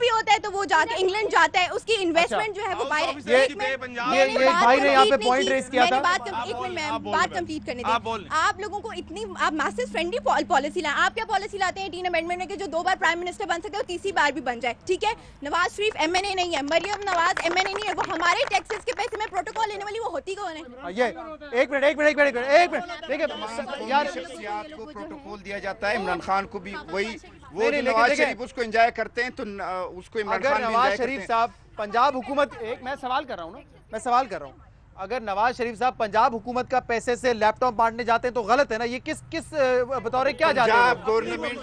होता है तो वो जाके इंग्लैंड जाता है, उसकी इन्वेस्टमेंट जो है वो बाहर। ये भाई ने यहाँ पे पॉइंट रेज किया था, एक मिनट बात कंप्लीट करने दें। आप लोगों को इतनी आप मैसेज फ्रेंडली पॉलिसी लाए, आप क्या पॉलिसी लाते हैं 18 अमेंडमेंट में कि जो 2 बार प्राइम मिनिस्टर बन सकते हो, तीसरी बार भी बन जाए, ठीक है। नवाज शरीफ एमएनए नहीं है, मरियम नवाज एमएनए नहीं है, वो हमारे टैक्सेस के पैसे में प्रोटोकॉल लेने वाली वो होती कौन है? ये एक मिनट देखिए यार, शख्सियत को प्रोटोकॉल दिया जाता है, इमरान खान को भी वही, वो नवाज शरीफ उसको एंजॉय करते हैं तो उसको इमरान खान भी नवाज शरीफ साहब पंजाब हुकूमत, मैं सवाल कर रहा हूँ, अगर नवाज शरीफ साहब पंजाब हुकूमत का पैसे से लैपटॉप बांटने जाते हैं तो गलत है ना? ये किस बतौर क्या जाते हैं? गवर्नमेंट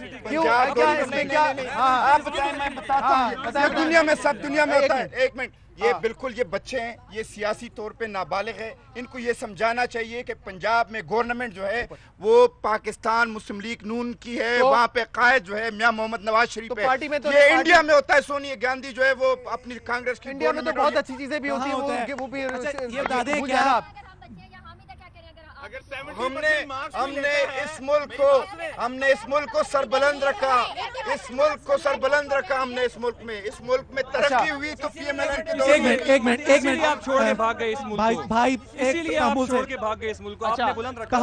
क्या इसमें क्या? आप बताएं, मैं बताता हूं। दुनिया में सब दुनिया में होता है। एक मिनट, ये बिल्कुल ये बच्चे हैं, ये सियासी तौर पे नाबालिग है। इनको ये समझाना चाहिए कि पंजाब में गवर्नमेंट जो है वो पाकिस्तान मुस्लिम लीग नून की है, तो वहाँ पे कायद जो है मियां मोहम्मद नवाज शरीफ तो है। पार्टी में तो ये इंडिया में होता है, सोनिया गांधी जो है वो अपनी कांग्रेस की इंडिया में तो बहुत अच्छी चीजें भी होती है, वो भी ये बता दें क्या आप हमने इस मुल्क को सरबुलंद रखा, इस मुल्क को सरबुलंद रखा हमने। इस मुल्क में तरक्की हुई तो पीएमएल के दौर में एक मिनट आप छोड़ के भाग गए इस मुल्क को। भाई इसीलिए आप छोड़ के भाग गए इस मुल्क को। आपने बुलंद रखा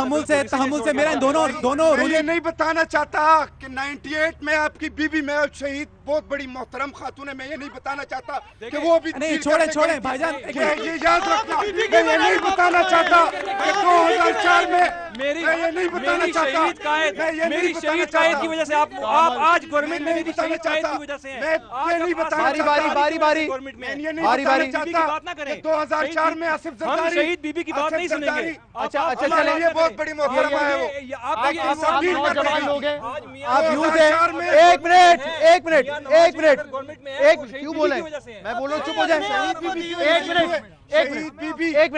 तहम्मुल से मेरा दोनों मैं ये नहीं बताना चाहता कि 98 में आपकी बीबी महल शहीद बहुत बड़ी मोहतरम खातून है। मैं ये नहीं बताना चाहता कि वो भी नहीं छोड़े भाईजान, ये याद रखना। मैं ये नहीं बताना चाहता कि 2004 में मेरी नहीं बताना चाहता मेरी शहीद कायद की वजह से आप आज गवर्नमेंट में मेरी शहीद कायद की वजह से मैं ये नहीं बताना चाहता। बारी गवर्नमेंट में ये नहीं बताना चाहता बात ना करें। 2004 में आसिफ जरदारी, हम शहीद बीबी की बात नहीं सुनेंगे। अच्छा चले, ये बहुत बड़ी मोहतरमा है वो। आप लोग हैं, आप यूथ हैं। एक मिनट क्यों बोले? मैं बोलो चुप हो जाए। एक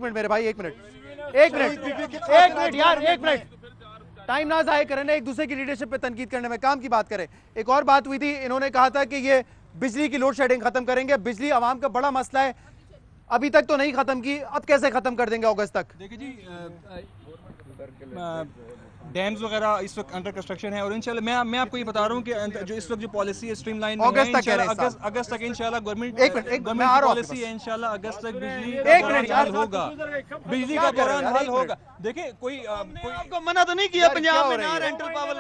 मिनट मेरे भाई, एक मिनट यार, एक मिनट टाइम ना जाए करें ना, एक दूसरे की लीडरशिप पे तनकीद करने में, काम की बात करें। एक और बात हुई थी, इन्होंने कहा था कि ये बिजली की लोड शेडिंग खत्म करेंगे। बिजली आवाम का बड़ा मसला है, अभी तक तो नहीं खत्म की, अब कैसे खत्म कर देंगे अगस्त तक? देखिए जी, डैम्स वगैरह इस वक्त अंडर कंस्ट्रक्शन है और इंशाल्लाह मैं आपको ये बता रहा हूँ कि जो इस वक्त जो पॉलिसी है स्ट्रीमलाइन अगस्त तक इंशाल्लाह गवर्नमेंट पॉलिसी है, इंशाल्लाह अगस्त तक बिजली हल होगा, बिजली का बहरान हल होगा। देखिए कोई आपको मना तो नहीं किया पंजाब में ना रेंटल पावर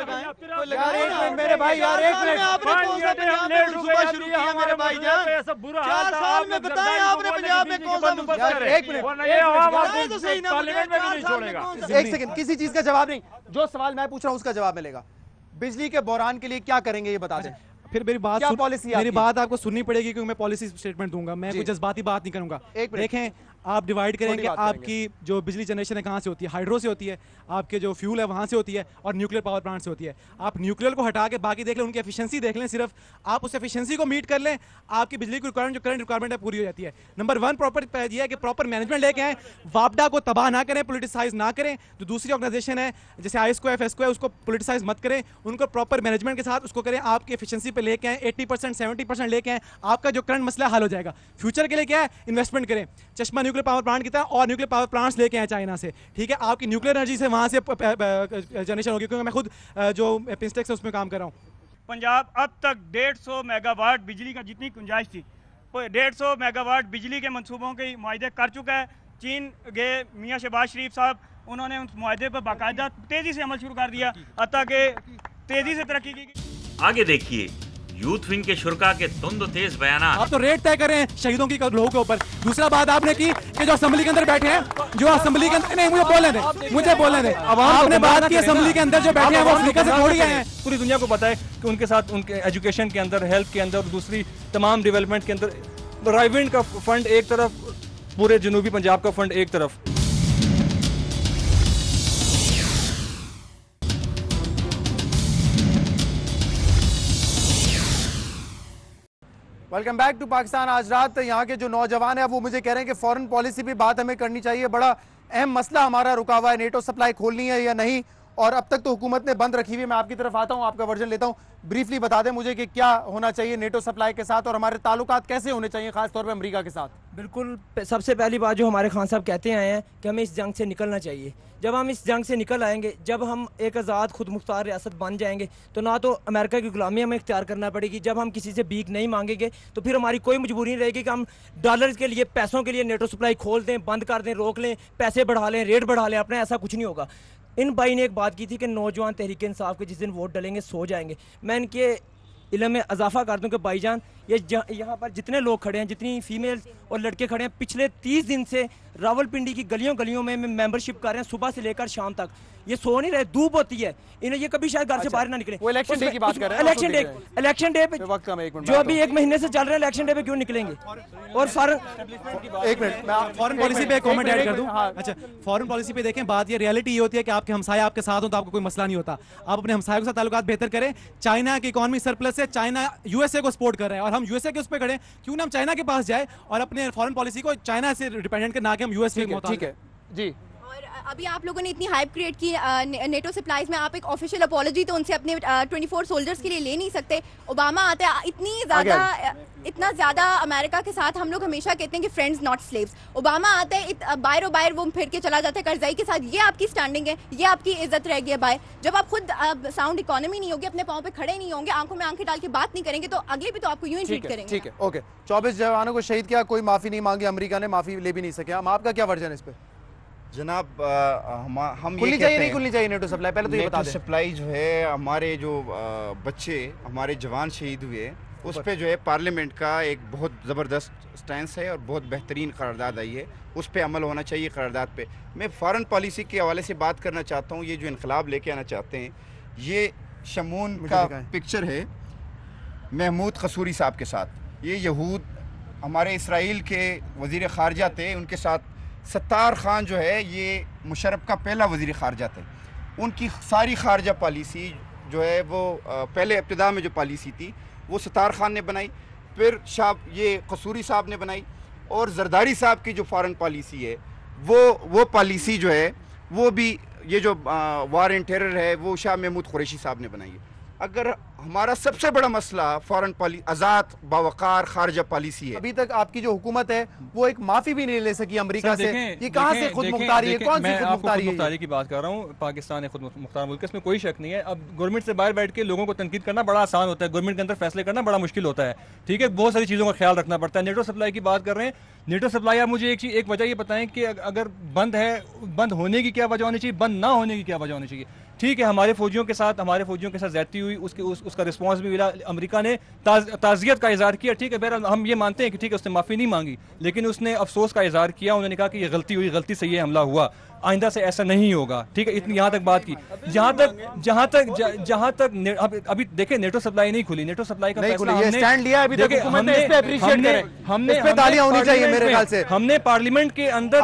लगाएं? मेरे भाई यार, एक मिनट, आपने कौन सा पंजाब में मनसूबा शुरू किया मेरे भाईजान? 4 साल में बताएं आपने पंजाब में कौन सा मनसूबा? एक सेकंड, किसी चीज का जवाब नहीं, जो सवाल मैं पूछ रहा हूं उसका जवाब मिलेगा। बिजली के बहरान के लिए क्या करेंगे ये बता दें। फिर मेरी बात पॉलिसी, मेरी बात आपको सुननी पड़ेगी क्योंकि मैं पॉलिसी स्टेटमेंट दूंगा, मैं कोई जज्बाती बात नहीं करूंगा। देखें, आप डिवाइड करेंगे, आपकी जो बिजली जनरेशन है कहाँ से होती है? हाइड्रो से होती है, आपके जो फ्यूल है वहाँ से होती है, और न्यूक्लियर पावर प्लांट से होती है। आप न्यूक्लियर को हटा के बाकी देख लें, उनकी एफिशिएंसी देख लें, सिर्फ आप उस एफिशिएंसी को मीट कर लें, आपकी बिजली की रिक्वायरमेंट, जो करंट रिक्वायरमेंट है, पूरी हो जाती है। नंबर 1 प्रॉपर ये है कि प्रॉपर मैनेजमेंट लेके आए, वापडा को तबाह ना करें, पोलिटिसाइज ना करें। जो दूसरी ऑर्गेनाइजेशन है जैसे आईएसको एफएसको है, उसको पोलिटिसाइज मत करें, उनको प्रॉपर मैनेजमेंट के साथ उसको करें, आपकी एफिशिएंसी पे लेके आए, 80% 70% लेके आए, आपका जो करंट मसला हल हो जाएगा। फ्यूचर के लिए क्या है? इन्वेस्टमेंट करें। चश्मा न्यूक्लियर पावर प्लांट की तरह और न्यूक्लियर पावर प्लांट्स लेके आए चाइना से, ठीक है? आपकी न्यूक्लियर एनर्जी से वहां से जनरेशन होगी, क्योंकि मैं खुद जो पिंस्टेक्स है उसमें काम कर रहा हूँ। पंजाब अब तक 150 मेगावाट बिजली का जितनी गुंजाइश थी, 150 मेगावाट बिजली के मंसूबों के मुआहदे कर चुका है। चीन गए मियाँ शहबाज शरीफ साहब, उन्होंने उस मुआहदे पर बाकायदा तेजी से अमल शुरू कर दिया, हत्ता कि तेजी से तरक्की की। आगे देखिए यूथ विंग के शुरका के तुंद तेज बयान। आप तो रेट तय करें शहीदों की लोगों के ऊपर। दूसरा बात आपने की कि जो असेंबली के अंदर बैठे हैं, जो असेंबली के अंदर, नहीं मुझे बोलने दे, आपने बात की असेंबली के अंदर जो बैठे हैं वो अफ्रीका से थोड़ी आए हैं। पूरी दुनिया को पता है कि उनके साथ उनके एजुकेशन के अंदर, हेल्थ के अंदर, दूसरी तमाम डेवलपमेंट के अंदर राइविंड का फंड एक तरफ, पूरे जनूबी पंजाब का फंड एक तरफ। वेलकम बैक टू पाकिस्तान आज रात। यहाँ के जो नौजवान है वो मुझे कह रहे हैं कि फॉरेन पॉलिसी भी बात हमें करनी चाहिए। बड़ा अहम मसला हमारा रुका हुआ है, नेटो सप्लाई खोलनी है या नहीं, और अब तक तो हुकूमत ने बंद रखी हुई है। मैं आपकी तरफ आता हूँ, आपका वर्जन लेता हूँ। ब्रीफली बता दें मुझे कि क्या होना चाहिए नेटो सप्लाई के साथ, और हमारे ताल्लुकात कैसे होने चाहिए खासतौर पर अमेरिका के साथ। बिल्कुल, सबसे पहली बात जो हमारे खान साहब कहते आए हैं कि हमें इस जंग से निकलना चाहिए। जब हम इस जंग से निकल आएंगे, जब हम एक आज़ाद खुद मुख्तार रियासत बन जाएंगे, तो ना तो अमेरिका की गुलामी हमें इख्तियार करना पड़ेगी। जब हम किसी से भीख नहीं मांगेंगे तो फिर हमारी कोई मजबूरी नहीं रहेगी कि हम डॉलर्स के लिए, पैसों के लिए नेटो सप्लाई खोल दें, बंद कर दें, रोक लें, पैसे बढ़ा लें, रेट बढ़ा लें अपने। ऐसा कुछ नहीं होगा। इन भाई ने एक बात की थी कि नौजवान तहरीक इंसाफ के जिस दिन वोट डलेंगे सो जाएंगे। मैं इनके इल्म में इजाफा कर दूं कि भाईजान, ये यहाँ पर जितने लोग खड़े हैं, जितनी फीमेल्स और लड़के खड़े हैं, पिछले 30 दिन से रावलपिंडी की गलियों गलियों में मेंबरशिप कर रहे हैं, सुबह से लेकर शाम तक। ये सो नहीं रहे, धूप होती है, इन्हें ये कभी शायद घर से बाहर ना निकले। वो इलेक्शन डे की बात कर रहे हैं, इलेक्शन डे पे वक्त कम है, एक मिनट जो अभी 1 महीने से चल रहे हैं, इलेक्शन डे पे क्यों निकलेंगे? और एक मिनट फॉरेन पॉलिसी पे कमेंट ऐड कर दूं। अच्छा, फॉरेन पॉलिसी पे देखें, बात ये रियलिटी ये होती है कि आपके हमसाए आपके साथ हो तो आपको कोई मसला नहीं होता। आप अपने हमसायों के साथ ताल्लुकात बेहतर करें। चाइना की इकोनॉमी सरप्लस है, चाइना यूएसए को सपोर्ट कर रहा है और हम यूएसए के उस पर खड़े, क्यों ना हम चाइना के पास जाए और अपने फॉरेन पॉलिसी को चाइना से डिपेंडेंट ना कि हम यूएस पे। ठीक है जी। अभी आप लोगों ने इतनी हाइप क्रिएट की नेटो सप्लाईज में, आप एक ऑफिशियल अपॉलॉजी तो उनसे अपने 24 सोल्जर्स के लिए ले नहीं सकते। ओबामा आते हैं, इतना ज़्यादा अमेरिका के साथ हम लोग हमेशा कहते हैं कि फ्रेंड्स नॉट स्लेव्स। ओबामा आते हैं बाहर वो फिर के चला जाता है करजाई के साथ। ये आपकी स्टैंडिंग है, ये आपकी इज्जत रहेगी है बाहर। जब आप खुद साउंड इकोनॉमी नहीं होगी, अपने पाँव पे खड़े नहीं होंगे, आंखों में आंखें डाल के बात नहीं करेंगे, तो अगले भी तो आपको यूं ही ट्रीट करेंगे। ठीक है, ओके। 24 जवानों को शहीद किया, कोई माफी नहीं मांगी, अमेरिका ने माफी ले भी नहीं सके। हम आपका क्या वर्जन है इस पे? जनाब हम खुलनी चाहिए नहीं खुलनी चाहिए नेटो सप्लाई? पहले तो ये बता दें। सप्लाई जो है, हमारे जो बच्चे हमारे जवान शहीद हुए उस पे जो है पार्लियामेंट का एक बहुत ज़बरदस्त स्टैंस है और बहुत बेहतरीन करारदाद आई है, उस पे अमल होना चाहिए करारदाद पे। मैं फ़ॉरेन पॉलिसी के हवाले से बात करना चाहता हूँ। ये जो इनकलाब लेके आना चाहते हैं, ये शमून का पिक्चर है महमूद कसूरी साहब के साथ। ये यहूद हमारे इसराइल के वज़ीर ख़ारजा थे, उनके साथ सत्तार खान जो है ये मुशर्रफ का पहला वज़ीर ख़ारजा थे। उनकी सारी ख़ारजा पॉलिसी जो है वो पहले इब्तिदा में जो पॉलिसी थी वो सत्तार खान ने बनाई, फिर ये कसूरी साहब ने बनाई, और जरदारी साहब की जो फ़ॉरेन पॉलिसी है वो पॉलिसी जो है वो भी ये जो वार एंड टेरर है वो शाह महमूद कुरैशी साहब ने बनाई है। अगर हमारा सबसे बड़ा मसला फॉरेन पॉलिसी आज़ाद बावकार खारजा पॉलिसी है, अभी तक आपकी जो हुकूमत है वो एक माफी भी नहीं ले सकी अमेरिका से। ये कहां से खुद मुख्तारी है? कौन सी खुद मुख्तारी की बात कर रहा हूँ? पाकिस्तान है खुद मुख्तार मुल्क, इसमें कोई शक नहीं है। अब गवर्नमेंट से बाहर बैठ के लोगों को तनकीद करना बड़ा आसान होता है, गवर्नमेंट के अंदर फैसले करना बड़ा मुश्किल होता है। ठीक है, बहुत सारी चीज़ों का ख्याल रखना पड़ता है। नेटो सप्लाई की बात कर रहे हैं, नेटो सप्लाई, आप मुझे एक वजह ये बताएं कि अगर बंद है, बंद होने की क्या वजह होनी चाहिए, बंद ना होने की क्या वजह होनी चाहिए? ठीक है, हमारे फौजियों के साथ ज्यादती हुई, उसका रिस्पांस भी मिला, अमेरिका ने ताज़ियत का इज़हार किया। ठीक है, बहरहाल हम ये मानते हैं कि ठीक है उसने माफ़ी नहीं मांगी, लेकिन उसने अफसोस का इज़हार किया। उन्होंने कहा कि ये गलती हुई, गलती से ये हमला हुआ, आइंदा से ऐसा नहीं होगा। ठीक है, इतनी यहाँ तक बात की। जहाँ तक अभी देखें नेटो सप्लाई नहीं खुली, नेटो सप्लाई का फैसला हमने पार्लियामेंट के अंदर,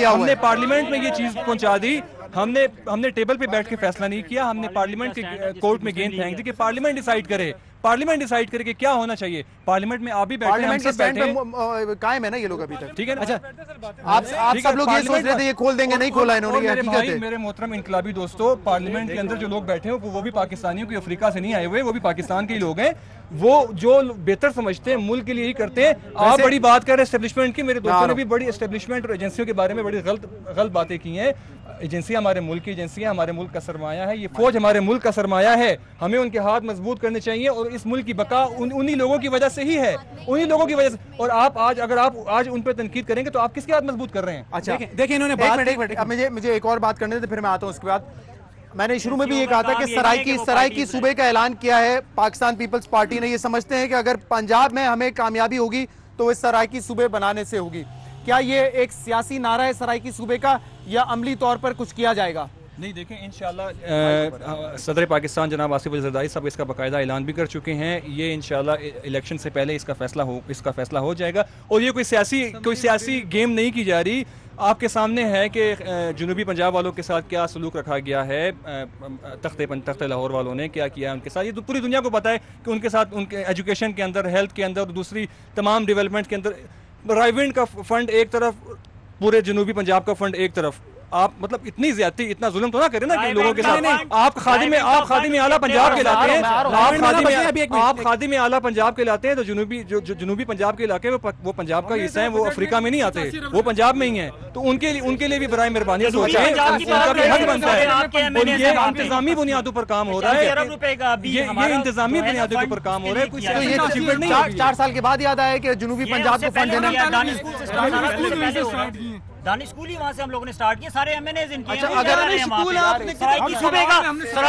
हमने पार्लियामेंट में ये चीज पहुंचा दी। हमने टेबल पे बैठ के फैसला नहीं किया, हमने पार्लियामेंट के कोर्ट में गेंद फेंक दी कि पार्लियामेंट डिसाइड करे, पार्लियामेंट डिसाइड करे कि क्या होना चाहिए। पार्लियामेंट में आप भी बैठे, पार्लियामेंट के स्टैंड पे कायम है ना ये लोग अभी तक। ठीक है ना? अच्छा, आप सब लोग ये सोच रहे थे ये खोल देंगे, नहीं खोला इन्होंने, ये हकीकत है। मेरे मोहतरम इनकलाबी दोस्तों, पार्लियामेंट के अंदर जो लोग बैठे हैं वो भी पाकिस्तानियों के, अफ्रीका से नहीं आए हुए, वो भी पाकिस्तान के ही लोग हैं। वो जो बेहतर समझते हैं मुल्क के लिए ही करते हैं। आप बड़ी बात कर रहे हैं एस्टेब्लिशमेंट की, मेरे दोस्तों ने भी बड़ी एस्टेब्लिशमेंट और एजेंसियों के बारे में बड़ी गलत बातें की हैं। एजेंसियां हमारे मुल्क की एजेंसियां, हमारे मुल्क का सरमाया है, ये फौज हमारे मुल्क का सरमाया है। हमें उनके हाथ मजबूत करने चाहिए और इस मुल्क की बका उन्हीं लोगों की वजह से ही है, उन्हीं लोगों की वजह से। और अगर आप आज उन पर तनकीद करेंगे तो आप किसके हाथ मजबूत कर रहे हैं? अच्छा देखिए, इन्होंने मुझे एक और बात करने थे, फिर मैं आता हूँ उसके बाद। मैंने शुरू में भी ये कहा था कि सराय की सूबे का ऐलान किया है पाकिस्तान पीपल्स पार्टी ने। ये समझते हैं कि अगर पंजाब में हमें कामयाबी होगी तो इस सराय की सूबे बनाने से होगी। क्या ये एक सियासी नारा है सराय की सूबे का, या अमली तौर पर कुछ किया जाएगा? नहीं, देखें इंशाल्लाह सदर पाकिस्तान जनाब आसिफ अली ज़रदारी साहब इसका बाकायदा ऐलान भी कर चुके हैं। ये इंशाल्लाह इलेक्शन से पहले इसका फैसला हो जाएगा। और ये कोई सियासी गेम नहीं की जा रही। आपके सामने है कि जनूबी पंजाब वालों के साथ क्या सलूक रखा गया है, तख्ते लाहौर वालों ने क्या किया उनके साथ। ये तो पूरी दुनिया को पता है कि उनके साथ उनके एजुकेशन के अंदर, हेल्थ के अंदर और दूसरी तमाम डेवलपमेंट के अंदर राइवेंट का फंड एक तरफ, पूरे जनूबी पंजाब का फंड एक तरफ। आप मतलब इतनी ज्यादती, इतना जुल्म तो ना करें ना कि लोगों के साथ। आप खादिम आला पंजाब के लाते हैं, आप खादिम आला पंजाब के लाते हैं, तो जनूबी पंजाब के इलाके वो पंजाब का हिस्सा है, वो अफ्रीका में नहीं आते, वो पंजाब में ही है। तो उनके लिए भी बराए मेहरबानी सोचें, उनका भी हक बनता है। और ये इंतजामी बुनियादों पर काम हो रहा है, ये इंतजामी बुनियादों पर काम हो रहा है। कोई 4 साल के बाद याद आया कि जनूबी पंजाब को फंड देना। दानिश स्कूल ही वहाँ से हम लोगों ने स्टार्ट किया, सारे एमएनएज इनके। अच्छा, अगर सराय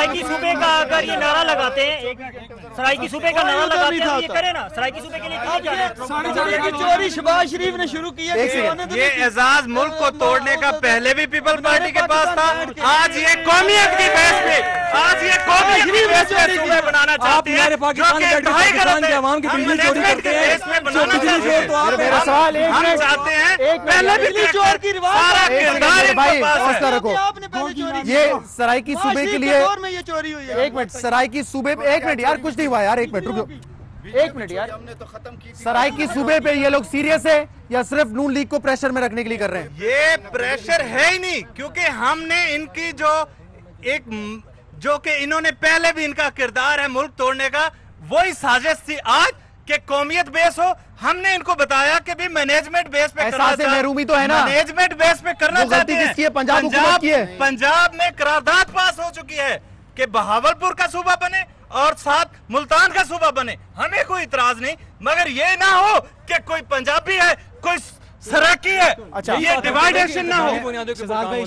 की सूबे का अगर ये नारा लगाते हैं, सराइकी सूबे का नारा लगाते हैं, ये करे ना, सराइकी सूबे के लिए क्यों जा रहे हैं? चोरी शहबाज शरीफ ने शुरू किया। ये एजाज मुल्क को तोड़ने का पहले भी पीपल पार्टी के पास था, आज ये कौमियत की बेस पे, आज ये कौमियत की बेस पे सूबे बनाना चाहते हैं, जो कि इंतहाई गलत है। हम मैनेजमेंट के बेस पे बनाना चाहते हैं, हम चाहते हैं पहले बिजली चोर की सारा किरदार भाई हौसला रखो। ये सराइकी सूबे के लिए ये चोरी हुई है। एक मिनट, सराइकी सूबे पे एक मिनट यार, कुछ नहीं हुआ यार, एक मिनट रुको, एक मिनट यार। हमने तो खत्म की थी। सराइकी सूबे पे ये लोग सीरियस है या सिर्फ नून लीग को प्रेशर में रखने के लिए कर रहे हैं? ये प्रेशर है ही नहीं, क्योंकि हमने इनकी जो कि इन्होंने पहले भी इनका किरदार है मुल्क तोड़ने का, वही साजिश थी आज कि कौमियत बेस हो। हमने इनको बताया कि भी मैनेजमेंट बेस पे करना एहसास महरूमी तो है ना, मैनेजमेंट बेस पे करना चाहते हैं। किसकी है? पंजाब हुकूमत की है। पंजाब में करारदाद पास हो चुकी है कि बहावलपुर का सूबा बने और साथ मुल्तान का सूबा बने, हमें कोई इतराज नहीं, मगर ये ना हो कि कोई पंजाबी है कोई सराकी है। अच्छा, ये डिवाइडेशन ना हो,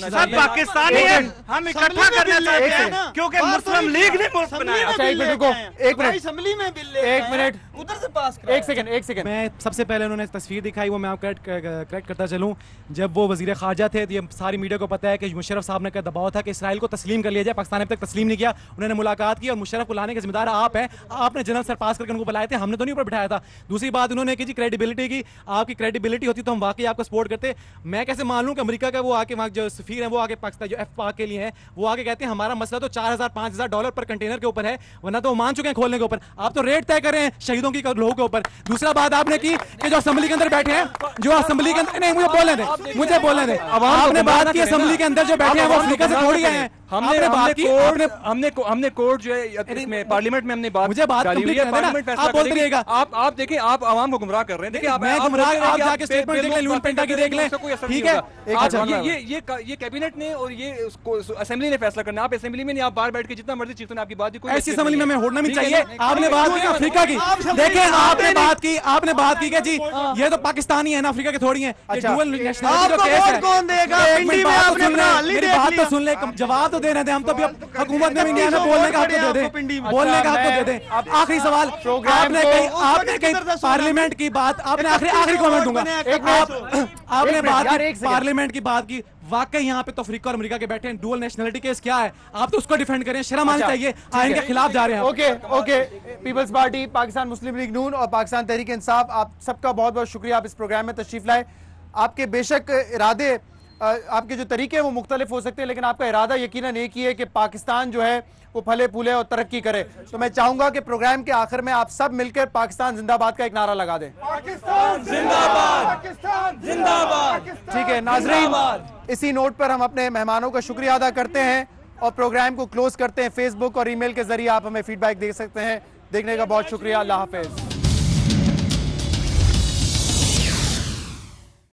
सब पाकिस्तानी है, हम इकट्ठा करना चाहते हैं क्योंकि मुस्लिम लीग ने मुल्क बनाया। अच्छा एक मिनट रुको, एक मिनट, असेंबली में बिल, एक मिनट, उधर से पास, एक सेकंड। मैं सबसे पहले उन्होंने तस्वीर दिखाई, वो मैं आपको करेक्ट करता चलूं, जब वो वजीर खारजा थे तो ये सारी मीडिया को पता है कि मुशर्रफ साहब ने का दबाव था कि इसराइल को तस्लीम कर लिया जाए, पाकिस्तान ने अब तक तस्लीम नहीं किया। उन्होंने मुलाकात की और मुशर्रफ को लाने के जिम्मेदार आप हैं, आपने जनरल सरपास करके उनको बुलाए थे, हमने तो नहीं ऊपर बिठाया था। दूसरी बात उन्होंने की जी क्रेडिबिलिटी की, आपकी क्रेडिबिलिटी होती तो हम वाकई आपको सपोर्ट करते। मैं कैसे मान लूं कि अमेरिका का वो आके वहां जो सफीर है वो आके पाकिस्तान जो एफ-पाक के लिए है वो आके कहते हैं हमारा मसला तो $4000-5000 पर कंटेनर के ऊपर है, वरना तो वो मान चुके हैं खोलने के ऊपर। आप तो रेट तय कर रहे हैं शहीदों की लोगों के ऊपर। दूसरा बात आपने की कि जो असेंबली के अंदर बैठे हैं, जो असेंबली के अंदर, नहीं मुझे बोलने दे, आपने बात की असेंबली के अंदर जो बैठे हैं वो अफ्रीका से थोड़ी आए हैं। हमने कोर्ट जो है इसमें पार्लियामेंट में हमने बात, मुझे बात कंप्लीट करना है ना, आप बोलते रहिएगा। आप देखिए, आप आवाम को गुमराह कर रहे हैं। देखिए मैं गुमराह, आप जाके स्टेटमेंट देख लें, लून पेंटा की देख लें, ठीक है। ये कैबिनेट ने और ये असेंबली ने फैसला करना, आप असेंबली में नहीं, आप बाहर बैठ के जितना मर्जी चीजों ने आपकी बात की, ऐसी असेंबली में होना भी चाहिए। आपने बात की अफ्रीका की, देखिए आपने बात की जी ये तो पाकिस्तानी है ना, अफ्रीका के थोड़ी है। डुअल नेशनलिटी का केस है, कौन देगा? मेरी बात तो सुन ले, जवाब तो देने दे, हम तो हुकूमत में इंडिया में बोलने का हक तो दे दे, बोलने का हक तो दे दे। आखिरी सवाल, आपने कहीं पार्लियामेंट की बात, आपने आखिरी कमेंट दूंगा, आपने बात पार्लियामेंट की बात की, वाकई यहाँ पे तो अफ्रीका और अमेरिका के बैठे हैं, डुअल नेशनलिटी केस क्या है, आप तो उसको डिफेंड करें, शर्म आनी चाहिए, आइन के खिलाफ जा रहे हैं। ओके, पीपल्स पार्टी, पाकिस्तान मुस्लिम लीग नून और पाकिस्तान तहरीक इंसाफ, आप सबका बहुत बहुत शुक्रिया, आप इस प्रोग्राम में तशरीफ लाए। आपके बेशक इरादे, आपके जो तरीके हैं वो मुख्तलिफ हो सकते हैं, लेकिन आपका इरादा यकीनन एक ही है कि पाकिस्तान जो है वो फले फूले और तरक्की करे। तो मैं चाहूंगा कि प्रोग्राम के आखिर में आप सब मिलकर पाकिस्तान जिंदाबाद का एक नारा लगा दें। पाकिस्तान जिंदाबाद, पाकिस्तान जिंदाबाद। ठीक है नाज़रीन, इसी नोट पर हम अपने मेहमानों का शुक्रिया अदा करते हैं और प्रोग्राम को क्लोज करते हैं। फेसबुक और ईमेल के जरिए आप हमें फीडबैक दे सकते हैं। देखने का बहुत शुक्रिया, अल्लाह हाफिज।